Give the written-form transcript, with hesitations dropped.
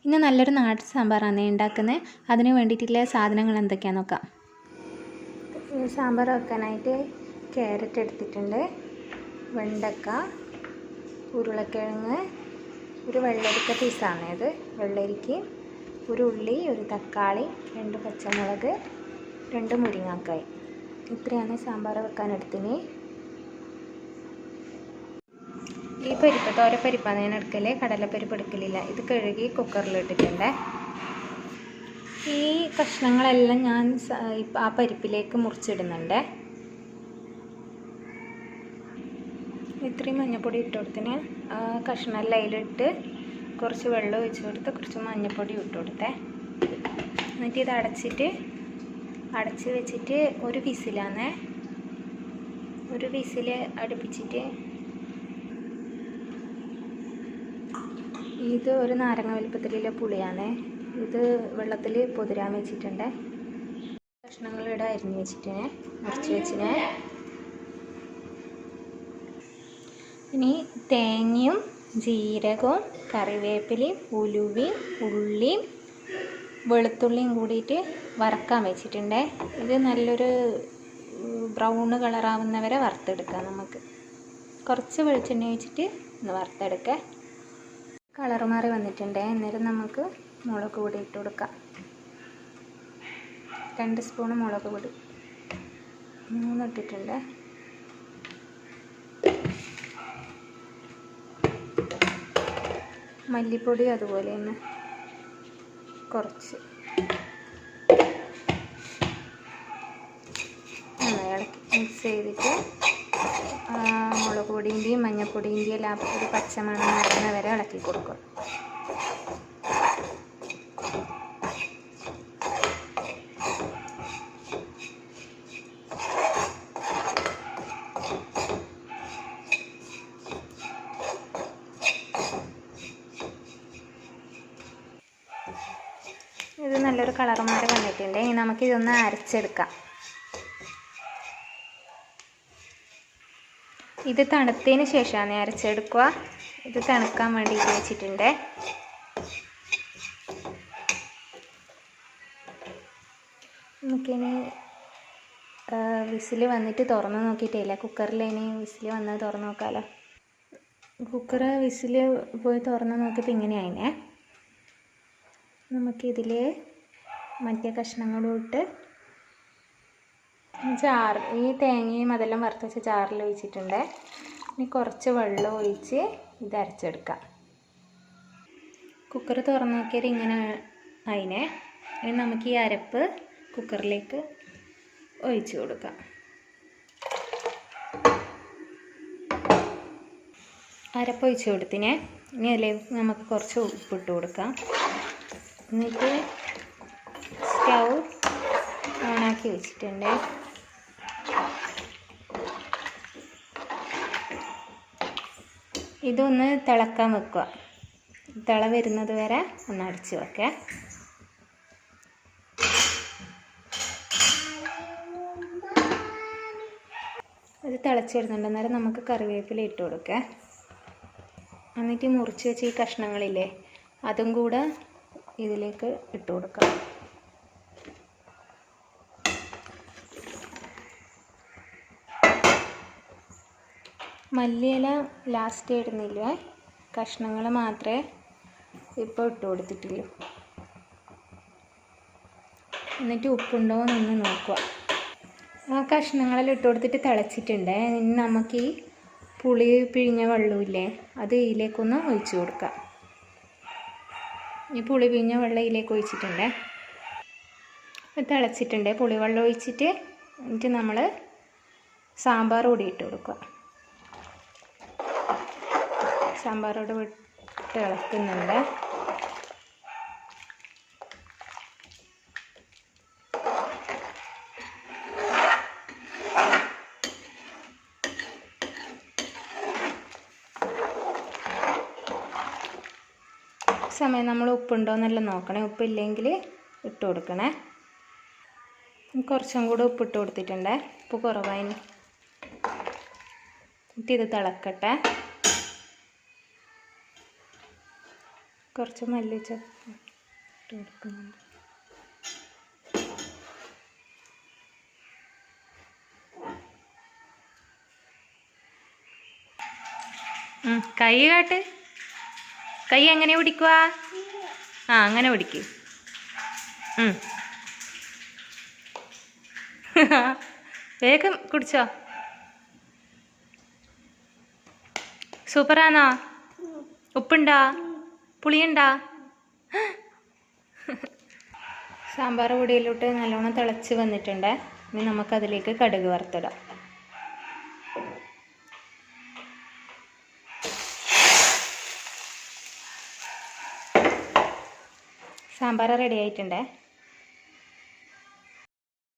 ഇന്ന് നല്ലൊരു നാടൻ സാമ്പാറാണ് ഉണ്ടാക്കുന്നത്. അതിന് വേണ്ടിയിട്ടുള്ള സാധനങ്ങൾ എന്തൊക്കെയാണെന്ന് നോക്കാം. സാമ്പാർ വെക്കാനായിട്ട് ക്യാരറ്റ് എടുത്തിട്ടുണ്ട്, വെണ്ടക്ക, ഉരുളക്കിഴങ്ങ്, ഒരു വെള്ളരിക്ക പീസാണ് ഇത്, വെള്ളരിക്ക, ഒരു ഉള്ളി, ഒരു തക്കാളി, 2 പച്ചമുളക്, 2 മുരിങ്ങാക്കായ്. ഇത്രയാണ് സാമ്പാർ വെക്കാനെടുത്തിന്. ഈ പരിപ്പ് തോരപ്പരിപ്പാണ് ഞാൻ എടുക്കല്, കടലപ്പരിപ്പ് എടുക്കലില്ല. ഇത് കഴുകി കുക്കറിലിട്ടിട്ടുണ്ട്. ഈ കഷ്ണങ്ങളെല്ലാം ഞാൻ ആ പരിപ്പിലേക്ക് മുറിച്ചിടുന്നുണ്ട്. ഇത്രയും മഞ്ഞൾപ്പൊടി ഇട്ട് കൊടുത്തിന്. കഷ്ണമെല്ലാം അതിലിട്ട് കുറച്ച് വെള്ളം ഒഴിച്ച് കൊടുത്ത് കുറച്ച് മഞ്ഞൾപ്പൊടി ഇട്ട് കൊടുത്തേ. എന്നിട്ട് ഇത് അടച്ച് വെച്ചിട്ട് ഒരു വിസിലാണ്, ഒരു വിസിൽ അടുപ്പിച്ചിട്ട് ഇത് ഒരു നാരങ്ങ വലുപ്പത്തിലുള്ള പുളിയാണ്. ഇത് വെള്ളത്തിൽ പൊതിരാൻ വെച്ചിട്ടുണ്ട്. കഷ്ണങ്ങളിവിടെ അരിഞ്ഞ് വെച്ചിട്ട് മുറിച്ച് വെച്ചിന്. ഇനി തേങ്ങയും ജീരകവും കറിവേപ്പിലയും ഉലുവയും ഉള്ളിയും വെളുത്തുള്ളിയും കൂടിയിട്ട് വറക്കാൻ വെച്ചിട്ടുണ്ട്. ഇത് നല്ലൊരു ബ്രൗൺ കളറാവുന്നവരെ വറുത്തെടുക്കാം. നമുക്ക് കുറച്ച് വെളിച്ചെണ്ണ ഒഴിച്ചിട്ട് ഒന്ന് വറുത്തെടുക്കാം. കളർ മാറി വന്നിട്ടുണ്ട്. അന്നേരം നമുക്ക് മുളക് പൊടി ഇട്ട് കൊടുക്കാം. 2 സ്പൂൺ മുളക് പൊടി, 3 ഇട്ടിട്ടുണ്ട്. മല്ലിപ്പൊടി അതുപോലെ തന്നെ കുറച്ച്. ഇളക്കി മിക്സ് ചെയ്തിട്ട് മുളക് പൊടിൻ്റെയും മഞ്ഞൾപ്പൊടിൻ്റെയും എല്ലാം ഒരു പച്ചമണം മാറുന്ന വരെ ഇളക്കി കൊടുക്കും. ഇത് നല്ലൊരു കളർ മാറി വന്നിട്ടുണ്ട്. ഇനി നമുക്കിതൊന്ന് അരച്ചെടുക്കാം. ഇത് തണുത്തതിന് ശേഷമാണ് അരച്ചെടുക്കുക. ഇത് തണുക്കാൻ വേണ്ടിയിട്ട് വെച്ചിട്ടുണ്ട്. നമുക്കിനി വിസിൽ വന്നിട്ട് തുറന്ന് നോക്കിയിട്ടില്ല. കുക്കറിൽ ഇനി വിസിൽ വന്നത് തുറന്ന് നോക്കാമല്ലോ. കുക്കർ വിസിൽ പോയി തുറന്ന് നോക്കിയപ്പോൾ ഇങ്ങനെയായിനെ. നമുക്കിതിൽ മറ്റേ കഷ്ണങ്ങളും ഇട്ട് ഈ തേങ്ങയും അതെല്ലാം വറുത്ത് വെച്ച ചാറിൽ ഒഴിച്ചിട്ടുണ്ട്. ഇനി കുറച്ച് വെള്ളം ഒഴിച്ച് ഇത് അരച്ചെടുക്കാം. കുക്കർ തുറന്ന് നോക്കിയാൽ ഇങ്ങനെ അതിനെ. ഇനി നമുക്ക് ഈ അരപ്പ് കുക്കറിലേക്ക് ഒഴിച്ച് കൊടുക്കാം. അരപ്പ് ഒഴിച്ച് കൊടുത്തിനെ. ഇനി അതിലേക്ക് നമുക്ക് കുറച്ച് ഉപ്പിട്ട് കൊടുക്കാം. എന്നിട്ട് സ്റ്റൗ ഓണാക്കി വെച്ചിട്ടുണ്ട്. ഇതൊന്ന് തിളക്കാൻ വെക്കുക. തിള വരുന്നത് വരെ ഒന്ന് അടച്ച് വെക്കുക. ഇത് തിളച്ച് വരുന്നുണ്ട്. അന്നേരം നമുക്ക് കറിവേപ്പില ഇട്ട് കൊടുക്കുക. എന്നിട്ട് മുറിച്ച് വെച്ച ഈ കഷ്ണങ്ങളില്ലേ അതും കൂടെ ഇതിലേക്ക് ഇട്ട് കൊടുക്കാം. മല്ലിയില ലാസ്റ്റ് ഇടുന്നില്ല, കഷ്ണങ്ങൾ മാത്രമേ ഇപ്പോൾ ഇട്ട് കൊടുത്തിട്ടുള്ളൂ. എന്നിട്ട് ഉപ്പുണ്ടോ എന്നൊന്ന് നോക്കുക. ആ കഷ്ണങ്ങളെല്ലാം ഇട്ട് കൊടുത്തിട്ട് തിളച്ചിട്ടുണ്ട്. ഇനി നമുക്ക് ഈ പുളി പിഴിഞ്ഞ വെള്ളമില്ലേ അത് ഇതിലേക്കൊന്ന് ഒഴിച്ചു കൊടുക്കാം. ഈ പുളി പിഴിഞ്ഞ വെള്ളം ഇതിലേക്ക് ഒഴിച്ചിട്ടുണ്ട്. തിളച്ചിട്ടുണ്ട്. പുളിവെള്ളം ഒഴിച്ചിട്ട് എന്നിട്ട് നമ്മൾ സാമ്പാർ കൂടി ഇട്ട് കൊടുക്കുക. സാമ്പാറോട് വിട്ട് ഇളക്കുന്നുണ്ട്. സമയം നമ്മൾ ഉപ്പുണ്ടോ എന്നെല്ലാം നോക്കണേ. ഉപ്പില്ലെങ്കിൽ ഇട്ട് കൊടുക്കണേ. കുറച്ചും കൂടെ ഉപ്പിട്ട് കൊടുത്തിട്ടുണ്ട്. ഉപ്പ് കുറവായിന്. എന്നിട്ട് ഇത് തിളക്കട്ടെ. കുറച്ച് മല്ലിച്ചപ്പ് ഇട്ട് കൊടുക്കുന്നുണ്ട്. കൈ കാട്ട്. കൈ എങ്ങനെ പിടിക്കുക? ആ അങ്ങനെ പിടിക്ക്. വേഗം കുടിച്ചോ. സൂപ്പറാണോ? ഉപ്പുണ്ടാ? പുളിയുണ്ടാ? സാമ്പാർ പൊടിയിലോട്ട് നല്ലോണം തിളച്ച് വന്നിട്ടുണ്ട്. ഇനി നമുക്കതിലേക്ക് കടുക് വറുത്തിടാം. സാമ്പാർ റെഡി ആയിട്ടുണ്ടേ.